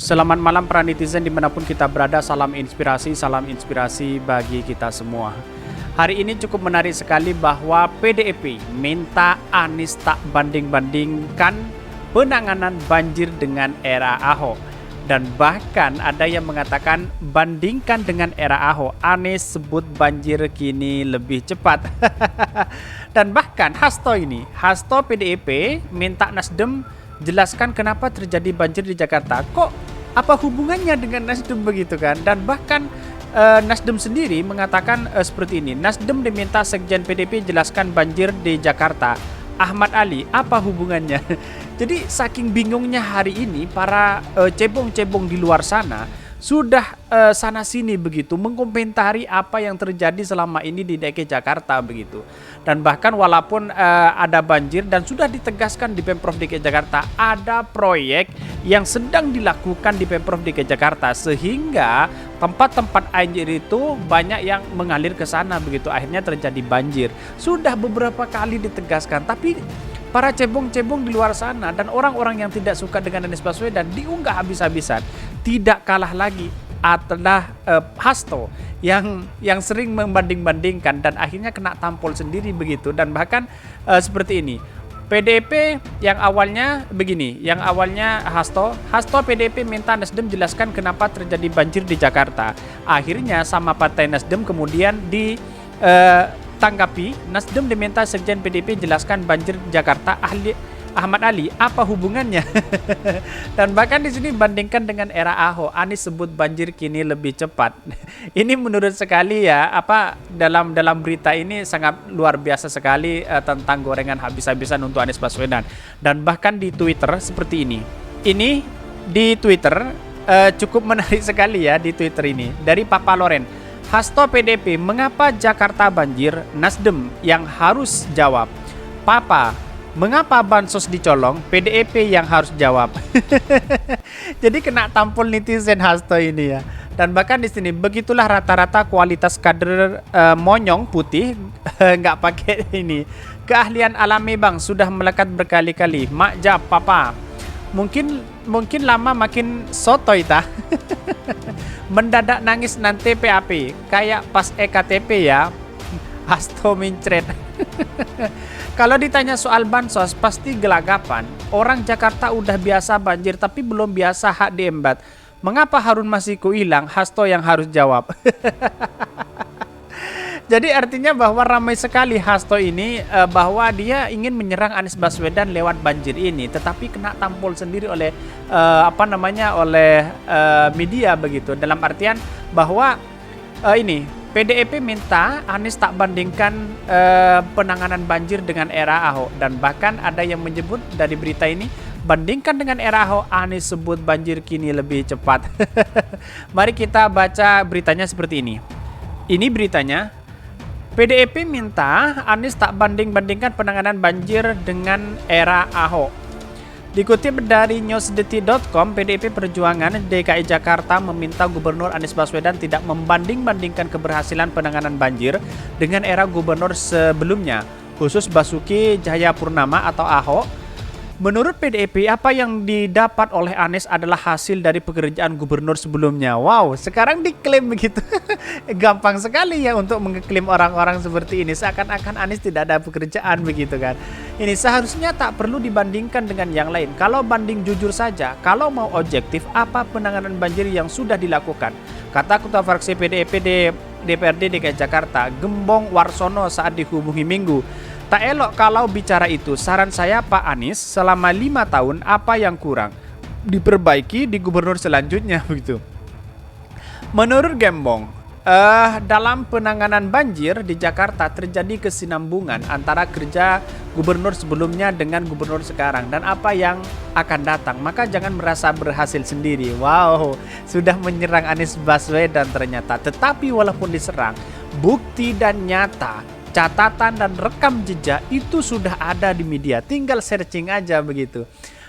Selamat malam para netizen dimanapun kita berada, salam inspirasi bagi kita semua. Hari ini cukup menarik sekali bahwa PDIP minta Anies tak banding-bandingkan penanganan banjir dengan era Ahok. Dan bahkan ada yang mengatakan bandingkan dengan era Ahok, Anies sebut banjir kini lebih cepat. Dan bahkan Hasto PDIP minta Nasdem jelaskan kenapa terjadi banjir di Jakarta. Kok apa hubungannya dengan Nasdem begitu kan? Dan bahkan Nasdem sendiri mengatakan seperti ini. Nasdem diminta Sekjen PDIP jelaskan banjir di Jakarta. Ahmad Ali, apa hubungannya? Jadi saking bingungnya hari ini para cebong-cebong di luar sana sudah sana sini begitu mengkomentari apa yang terjadi selama ini di DKI Jakarta begitu. Dan bahkan walaupun ada banjir dan sudah ditegaskan di Pemprov DKI Jakarta ada proyek yang sedang dilakukan di Pemprov DKI Jakarta sehingga tempat-tempat air itu banyak yang mengalir ke sana begitu, akhirnya terjadi banjir. Sudah beberapa kali ditegaskan, tapi para cebong-cebong di luar sana dan orang-orang yang tidak suka dengan Anies Baswedan diunggah habis-habisan. Tidak kalah lagi adalah Hasto yang sering membanding-bandingkan dan akhirnya kena tampol sendiri begitu. Dan bahkan seperti ini, PDIP yang awalnya begini, yang awalnya Hasto PDIP minta Nasdem jelaskan kenapa terjadi banjir di Jakarta. Akhirnya sama Partai Nasdem kemudian tanggapi, Nasdem diminta Sekjen PDIP jelaskan banjir Jakarta. Ahmad Ali, apa hubungannya? Dan bahkan di sini bandingkan dengan era Ahok, Anies sebut banjir kini lebih cepat. Ini menurut sekali ya, dalam berita ini sangat luar biasa sekali tentang gorengan habis-habisan untuk Anies Baswedan. Dan bahkan di Twitter seperti ini. Ini di Twitter cukup menarik sekali ya di Twitter ini dari Papa Loren. Hasto PDIP, mengapa Jakarta banjir? Nasdem yang harus jawab. Papa, mengapa bansos dicolong? PDIP yang harus jawab. Jadi kena tampol netizen Hasto ini ya. Dan bahkan di sini begitulah rata-rata kualitas kader monyong putih nggak pakai ini. Keahlian alami bang sudah melekat berkali-kali. Mak jawab papa. Mungkin lama makin sotoy tah. Mendadak nangis nanti PAP kayak pas EKTP ya. Hasto mincret. Kalau ditanya soal bansos pasti gelagapan. Orang Jakarta udah biasa banjir tapi belum biasa hak diembat. Mengapa Harun Masiku hilang? Hasto yang harus jawab. Jadi artinya bahwa ramai sekali Hasto ini bahwa dia ingin menyerang Anies Baswedan lewat banjir ini, tetapi kena tampol sendiri oleh oleh media begitu. Dalam artian bahwa ini PDIP minta Anies tak bandingkan penanganan banjir dengan era Ahok. Dan bahkan ada yang menyebut dari berita ini, bandingkan dengan era Ahok, Anies sebut banjir kini lebih cepat. Mari kita baca beritanya seperti ini. Ini beritanya, PDIP minta Anies tak banding-bandingkan penanganan banjir dengan era Ahok. Dikutip dari newsdetik.com, PDIP Perjuangan DKI Jakarta meminta Gubernur Anies Baswedan tidak membanding-bandingkan keberhasilan penanganan banjir dengan era gubernur sebelumnya, khusus Basuki Cahayapurnama atau Ahok. Menurut PDIP, apa yang didapat oleh Anies adalah hasil dari pekerjaan gubernur sebelumnya. Wow, sekarang diklaim begitu. Gampang sekali ya untuk mengklaim orang-orang seperti ini. Seakan-akan Anies tidak ada pekerjaan begitu kan. Ini seharusnya tak perlu dibandingkan dengan yang lain. Kalau banding jujur saja, kalau mau objektif, apa penanganan banjir yang sudah dilakukan? Kata Ketua Fraksi PDIP DPRD DKI Jakarta, Gembong Warsono saat dihubungi Minggu. Tak elok kalau bicara itu. Saran saya Pak Anies, selama 5 tahun apa yang kurang diperbaiki di gubernur selanjutnya begitu. Menurut Gembong, dalam penanganan banjir di Jakarta terjadi kesinambungan antara kerja gubernur sebelumnya dengan gubernur sekarang dan apa yang akan datang. Maka jangan merasa berhasil sendiri. Wow, sudah menyerang Anies Baswedan ternyata. Tetapi walaupun diserang, bukti dan nyata, catatan dan rekam jejak itu sudah ada di media, tinggal searching aja begitu.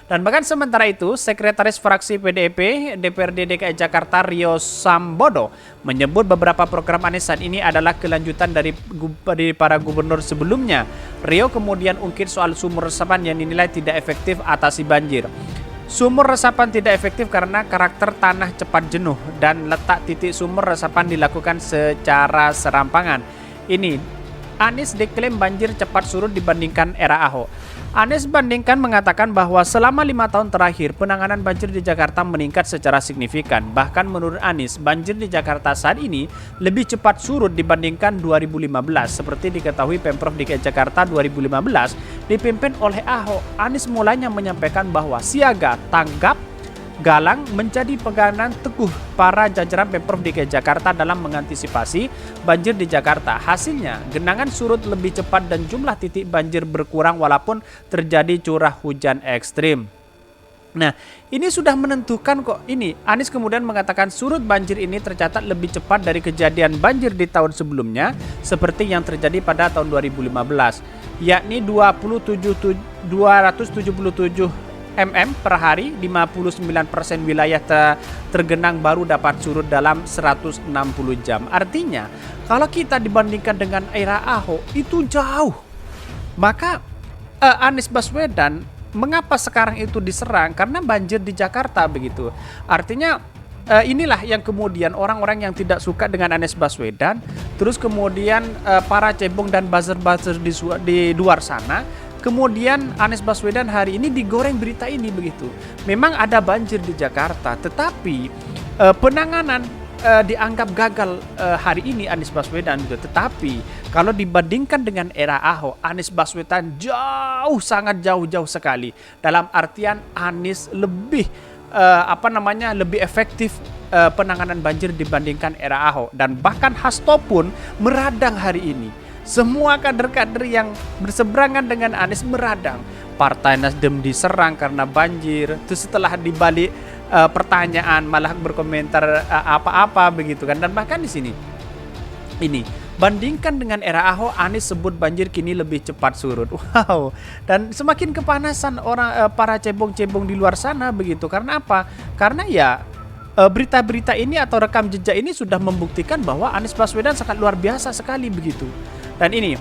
Dan bahkan sementara itu, Sekretaris Fraksi PDIP DPRD DKI Jakarta Rio Sambodo menyebut beberapa program Anies saat ini adalah kelanjutan dari para gubernur sebelumnya. Rio kemudian ungkit soal sumur resapan yang dinilai tidak efektif atasi banjir. Sumur resapan tidak efektif karena karakter tanah cepat jenuh dan letak titik sumur resapan dilakukan secara serampangan. Ini Anies diklaim banjir cepat surut dibandingkan era Ahok. Anies bandingkan mengatakan bahwa selama 5 tahun terakhir penanganan banjir di Jakarta meningkat secara signifikan. Bahkan menurut Anies, banjir di Jakarta saat ini lebih cepat surut dibandingkan 2015. Seperti diketahui Pemprov DKI Jakarta 2015 dipimpin oleh Ahok. Anies mulanya menyampaikan bahwa siaga, tanggap, galang menjadi pegangan teguh para jajaran Pemprov DKI Jakarta dalam mengantisipasi banjir di Jakarta. Hasilnya, genangan surut lebih cepat dan jumlah titik banjir berkurang walaupun terjadi curah hujan ekstrim. Nah, ini sudah menentukan kok. Ini Anies kemudian mengatakan surut banjir ini tercatat lebih cepat dari kejadian banjir di tahun sebelumnya seperti yang terjadi pada tahun 2015, yakni 277 mm per hari. 59% wilayah tergenang baru dapat surut dalam 160 jam. Artinya, kalau kita dibandingkan dengan era Ahok itu jauh. Maka Anies Baswedan mengapa sekarang itu diserang? Karena banjir di Jakarta begitu. Artinya inilah yang kemudian orang-orang yang tidak suka dengan Anies Baswedan, terus kemudian para cebong dan buzzer-buzzer di luar sana, kemudian Anies Baswedan hari ini digoreng berita ini begitu. Memang ada banjir di Jakarta, tetapi penanganan dianggap gagal hari ini Anies Baswedan gitu. Tetapi kalau dibandingkan dengan era Ahok, Anies Baswedan sangat jauh sekali. Dalam artian Anies lebih lebih efektif penanganan banjir dibandingkan era Ahok, dan bahkan Hasto pun meradang hari ini. Semua kader-kader yang berseberangan dengan Anies meradang. Partai Nasdem diserang karena banjir. Terus setelah dibalik pertanyaan malah berkomentar apa-apa begitu kan. Dan bahkan di sini ini bandingkan dengan era Ahok, Anies sebut banjir kini lebih cepat surut. Wow. Dan semakin kepanasan orang para cebong-cebong di luar sana begitu. Karena apa? Karena ya berita-berita ini atau rekam jejak ini sudah membuktikan bahwa Anies Baswedan sangat luar biasa sekali begitu. Dan ini,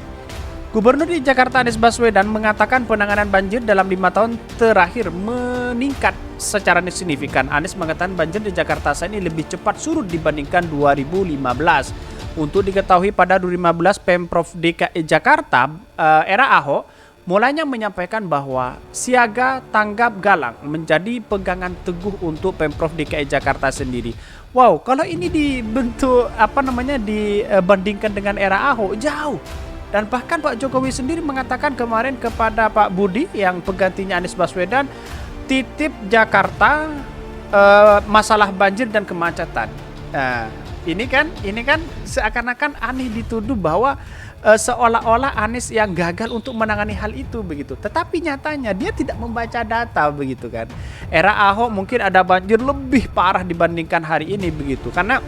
Gubernur di Jakarta Anies Baswedan mengatakan penanganan banjir dalam 5 tahun terakhir meningkat secara signifikan. Anies mengatakan banjir di Jakarta saat ini lebih cepat surut dibandingkan 2015. Untuk diketahui pada 2015 Pemprov DKI Jakarta era Ahok mulanya menyampaikan bahwa siaga, tanggap, galang menjadi pegangan teguh untuk Pemprov DKI Jakarta sendiri. Wow, kalau ini dibentuk dibandingkan dengan era Ahok jauh. Dan bahkan Pak Jokowi sendiri mengatakan kemarin kepada Pak Budi yang penggantinya Anies Baswedan, titip Jakarta masalah banjir dan kemacetan. Nah, ini kan seakan-akan Anies dituduh bahwa seolah-olah Anies yang gagal untuk menangani hal itu begitu. Tetapi nyatanya dia tidak membaca data begitu kan. Era Ahok mungkin ada banjir lebih parah dibandingkan hari ini begitu. Karena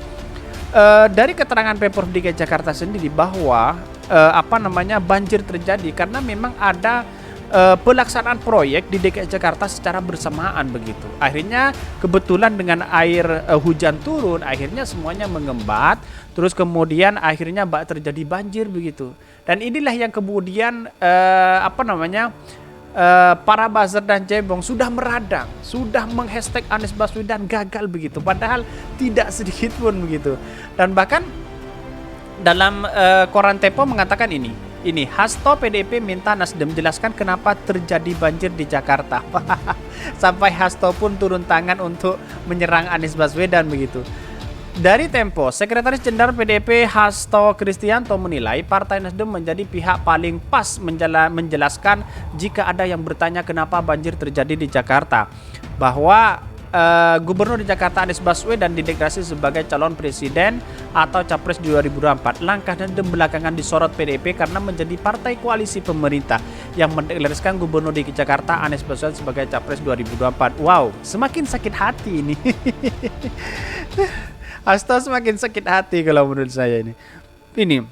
dari keterangan Pemprov DKI Jakarta sendiri bahwa banjir terjadi karena memang ada pelaksanaan proyek di DKI Jakarta secara bersamaan begitu. Akhirnya kebetulan dengan air hujan turun, akhirnya semuanya mengembat. Terus kemudian akhirnya terjadi banjir begitu. Dan inilah yang kemudian para buzzer dan cebong sudah meradang, sudah menghashtag Anies Baswedan gagal begitu. Padahal tidak sedikit pun begitu. Dan bahkan dalam koran Tempo mengatakan ini Hasto PDIP minta Nasdem jelaskan kenapa terjadi banjir di Jakarta. Sampai Hasto pun turun tangan untuk menyerang Anies Baswedan begitu. Dari Tempo, Sekretaris Jenderal PDIP Hasto Kristianto menilai Partai Nasdem menjadi pihak paling pas menjelaskan jika ada yang bertanya kenapa banjir terjadi di Jakarta. Bahwa Gubernur di Jakarta Anies Baswedan dideklarasi sebagai calon presiden atau capres 2024. Langkah Nasdem belakangan disorot PDIP karena menjadi partai koalisi pemerintah yang mendeklarasikan Gubernur DKI Jakarta Anies Baswedan sebagai capres 2024. Wow, semakin sakit hati ini. Hasto semakin sakit hati kalau menurut saya ini.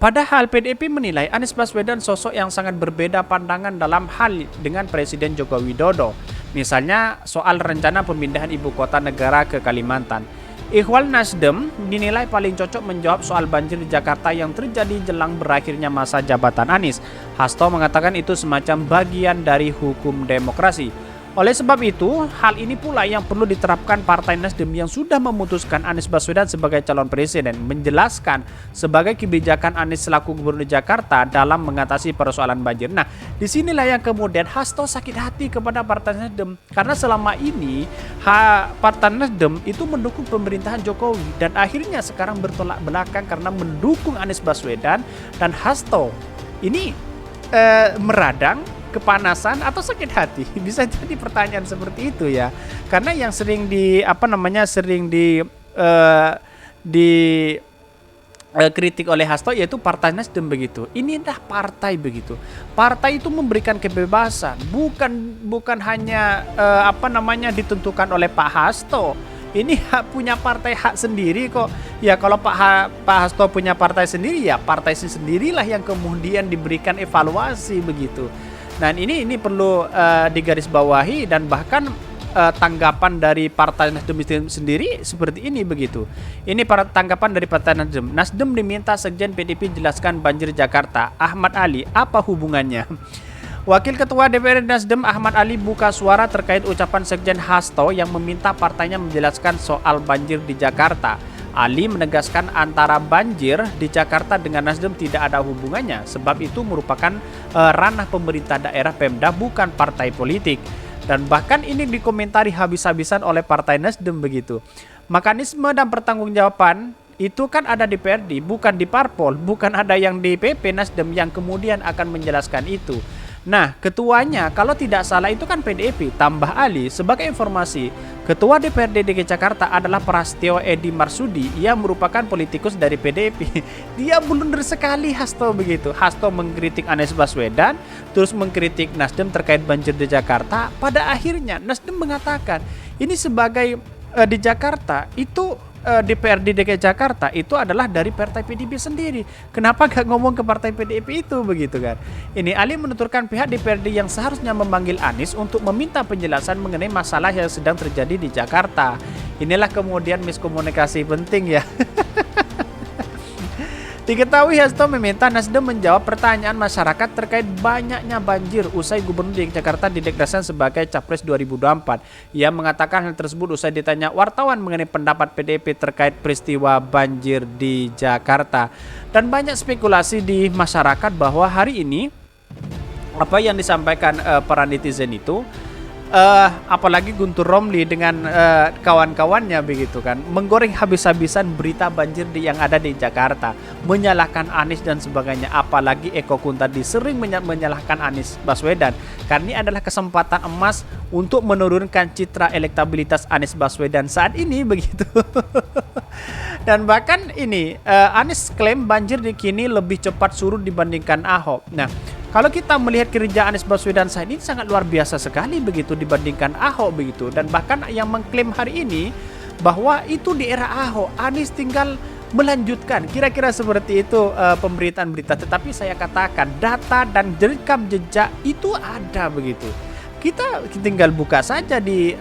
Padahal PDIP menilai Anies Baswedan sosok yang sangat berbeda pandangan dalam hal dengan Presiden Joko Widodo. Misalnya soal rencana pemindahan ibu kota negara ke Kalimantan. Ikhwal Nasdem dinilai paling cocok menjawab soal banjir di Jakarta yang terjadi jelang berakhirnya masa jabatan Anies. Hasto mengatakan itu semacam bagian dari hukum demokrasi. Oleh sebab itu, hal ini pula yang perlu diterapkan Partai Nasdem yang sudah memutuskan Anies Baswedan sebagai calon presiden, menjelaskan sebagai kebijakan Anies selaku Gubernur Jakarta dalam mengatasi persoalan banjir. Nah, disinilah yang kemudian Hasto sakit hati kepada Partai Nasdem, karena selama ini Partai Nasdem itu mendukung pemerintahan Jokowi dan akhirnya sekarang bertolak belakang karena mendukung Anies Baswedan, dan Hasto ini meradang, kepanasan atau sakit hati. Bisa jadi pertanyaan seperti itu ya, karena yang sering kritik oleh Hasto yaitu Partai Nasdem begitu. Ini dah partai begitu. Partai itu memberikan kebebasan, bukan hanya ditentukan oleh Pak Hasto. Ini punya partai hak sendiri kok. Ya kalau Pak Hasto punya partai sendiri, ya partai sendirilah yang kemudian diberikan evaluasi begitu. Nah ini perlu digarisbawahi, dan bahkan tanggapan dari Partai Nasdem sendiri seperti ini begitu. Ini para tanggapan dari Partai Nasdem. Nasdem diminta Sekjen PDIP jelaskan banjir Jakarta. Ahmad Ali, apa hubungannya? Wakil Ketua DPR Nasdem Ahmad Ali buka suara terkait ucapan Sekjen Hasto yang meminta partainya menjelaskan soal banjir di Jakarta. Ali menegaskan antara banjir di Jakarta dengan Nasdem tidak ada hubungannya, sebab itu merupakan ranah pemerintah daerah Pemda, bukan partai politik. Dan bahkan ini dikomentari habis-habisan oleh Partai Nasdem begitu. Mekanisme dan pertanggungjawaban itu kan ada di PRD, bukan di Parpol, bukan ada yang di PP Nasdem yang kemudian akan menjelaskan itu. Nah, ketuanya kalau tidak salah itu kan PDIP, tambah Ali. Sebagai informasi, Ketua DPRD DKI Jakarta adalah Prastio Edi Marsudi. Ia merupakan politikus dari PDIP. Dia blunder sekali Hasto begitu. Hasto mengkritik Anies Baswedan, terus mengkritik Nasdem terkait banjir di Jakarta. Pada akhirnya Nasdem mengatakan ini sebagai di Jakarta itu DPRD DKI Jakarta itu adalah dari partai PDIP sendiri. Kenapa gak ngomong ke partai PDIP itu begitu kan? Ini Ali menuturkan pihak DPRD yang seharusnya memanggil Anies untuk meminta penjelasan mengenai masalah yang sedang terjadi di Jakarta. Inilah kemudian miskomunikasi penting ya. Diketahui Hasto meminta Nasdem menjawab pertanyaan masyarakat terkait banyaknya banjir usai Gubernur DKI Jakarta dideklarasikan sebagai Capres 2024. Ia mengatakan hal tersebut usai ditanya wartawan mengenai pendapat PDIP terkait peristiwa banjir di Jakarta. Dan banyak spekulasi di masyarakat bahwa hari ini apa yang disampaikan para netizen itu, apalagi Guntur Romli dengan kawan-kawannya begitu kan, menggoreng habis-habisan berita banjir yang ada di Jakarta, menyalahkan Anies dan sebagainya. Apalagi Eko Kun tadi sering menyalahkan Anies Baswedan, karena ini adalah kesempatan emas untuk menurunkan citra elektabilitas Anies Baswedan saat ini begitu. Dan bahkan ini Anies klaim banjir di kini lebih cepat surut dibandingkan Ahok. Nah, kalau kita melihat kerja Anies Baswedan saat ini sangat luar biasa sekali begitu dibandingkan Ahok begitu. Dan bahkan yang mengklaim hari ini bahwa itu di era Ahok, Anies tinggal melanjutkan. Kira-kira seperti itu pemberitaan berita. Tetapi saya katakan data dan rekam jejak itu ada begitu. Kita tinggal buka saja di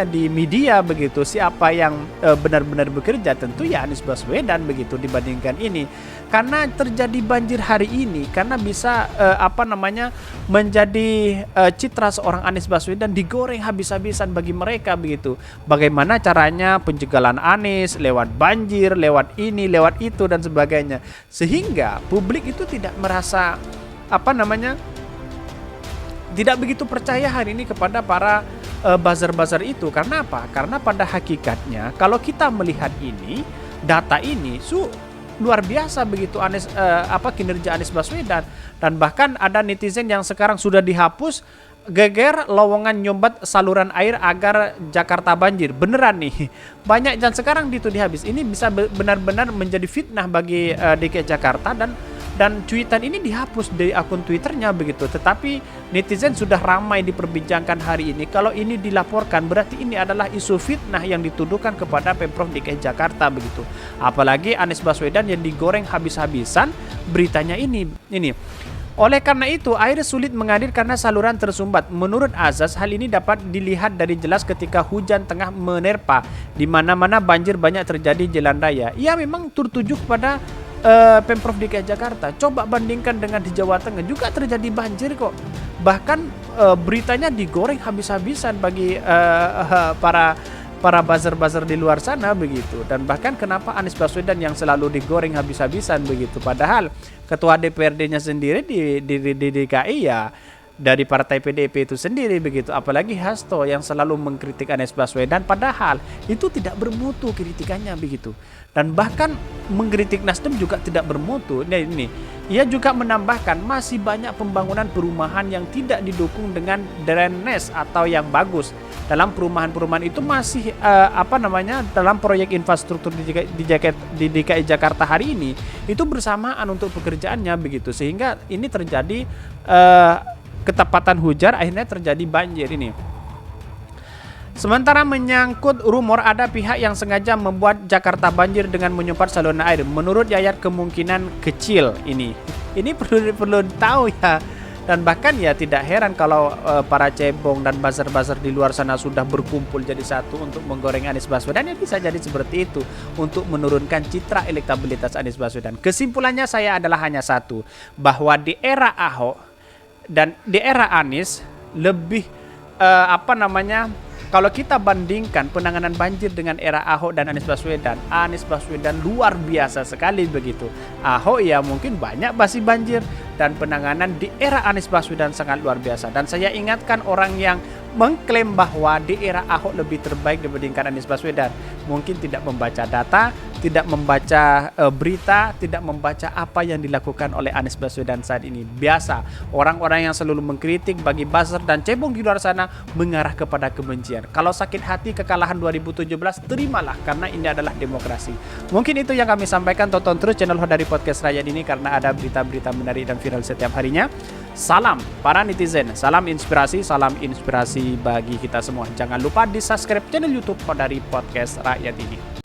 di media begitu, siapa yang benar-benar bekerja, tentu ya Anies Baswedan begitu dibandingkan ini. Karena terjadi banjir hari ini, karena bisa menjadi citra seorang Anies Baswedan digoreng habis-habisan bagi mereka begitu. Bagaimana caranya penjagalan Anies lewat banjir, lewat ini, lewat itu dan sebagainya. Sehingga publik itu tidak merasa tidak begitu percaya hari ini kepada para buzzer-buzzer itu. Karena apa? Karena pada hakikatnya kalau kita melihat ini, data ini luar biasa begitu kinerja Anies Baswedan. Dan bahkan ada netizen yang sekarang sudah dihapus, geger lowongan nyumbat saluran air agar Jakarta banjir. Beneran nih, banyak dan sekarang itu dihabis. Ini bisa benar-benar menjadi fitnah bagi DKI Jakarta, dan cuitan ini dihapus dari akun Twitternya begitu. Tetapi netizen sudah ramai diperbincangkan hari ini. Kalau ini dilaporkan berarti ini adalah isu fitnah yang dituduhkan kepada Pemprov DKI Jakarta begitu. Apalagi Anies Baswedan yang digoreng habis-habisan beritanya ini. Oleh karena itu, air sulit mengalir karena saluran tersumbat. Menurut Azaz, hal ini dapat dilihat dari jelas ketika hujan tengah menerpa. Di mana-mana banjir banyak terjadi di jalan raya. Ia memang tertuju kepada Pemprov DKI Jakarta. Coba bandingkan dengan di Jawa Tengah juga terjadi banjir kok. Bahkan beritanya digoreng habis-habisan bagi para buzzer-buzzer di luar sana begitu. Dan bahkan kenapa Anies Baswedan yang selalu digoreng habis-habisan begitu, padahal ketua DPRD-nya sendiri di DKI ya dari partai PDIP itu sendiri begitu. Apalagi Hasto yang selalu mengkritik Anies Baswedan, padahal itu tidak bermutu kritikannya begitu. Dan bahkan mengkritik Nasdem juga tidak bermutu. Nah ini, ia juga menambahkan masih banyak pembangunan perumahan yang tidak didukung dengan drainase atau yang bagus. Dalam perumahan-perumahan itu masih dalam proyek infrastruktur di DKI Jakarta hari ini itu bersamaan untuk pekerjaannya begitu, sehingga ini terjadi ketepatan hujan, akhirnya terjadi banjir ini. Sementara menyangkut rumor ada pihak yang sengaja membuat Jakarta banjir dengan menyumpat saluran air, menurut Yayat kemungkinan kecil ini. Ini perlu tahu ya. Dan bahkan ya tidak heran kalau para cebong dan buzzer-buzzer di luar sana sudah berkumpul jadi satu untuk menggoreng Anies Baswedan. Ya bisa jadi seperti itu untuk menurunkan citra elektabilitas Anies Baswedan. Kesimpulannya saya adalah hanya satu, bahwa di era Ahok dan di era Anies lebih kalau kita bandingkan penanganan banjir dengan era Ahok dan Anies Baswedan luar biasa sekali begitu. Ahok ya mungkin banyak masih banjir, dan penanganan di era Anies Baswedan sangat luar biasa. Dan saya ingatkan orang yang mengklaim bahwa di era Ahok lebih terbaik dibandingkan Anies Baswedan, mungkin tidak membaca data, tidak membaca berita, tidak membaca apa yang dilakukan oleh Anies Baswedan saat ini. Biasa, orang-orang yang selalu mengkritik bagi buzzer dan cebong di luar sana mengarah kepada kebencian. Kalau sakit hati kekalahan 2017, terimalah karena ini adalah demokrasi. Mungkin itu yang kami sampaikan. Tonton terus channel dari Podcast Rakyat ini karena ada berita-berita menarik dan viral setiap harinya. Salam para netizen, salam inspirasi bagi kita semua. Jangan lupa di subscribe channel YouTube dari Podcast Rakyat ini.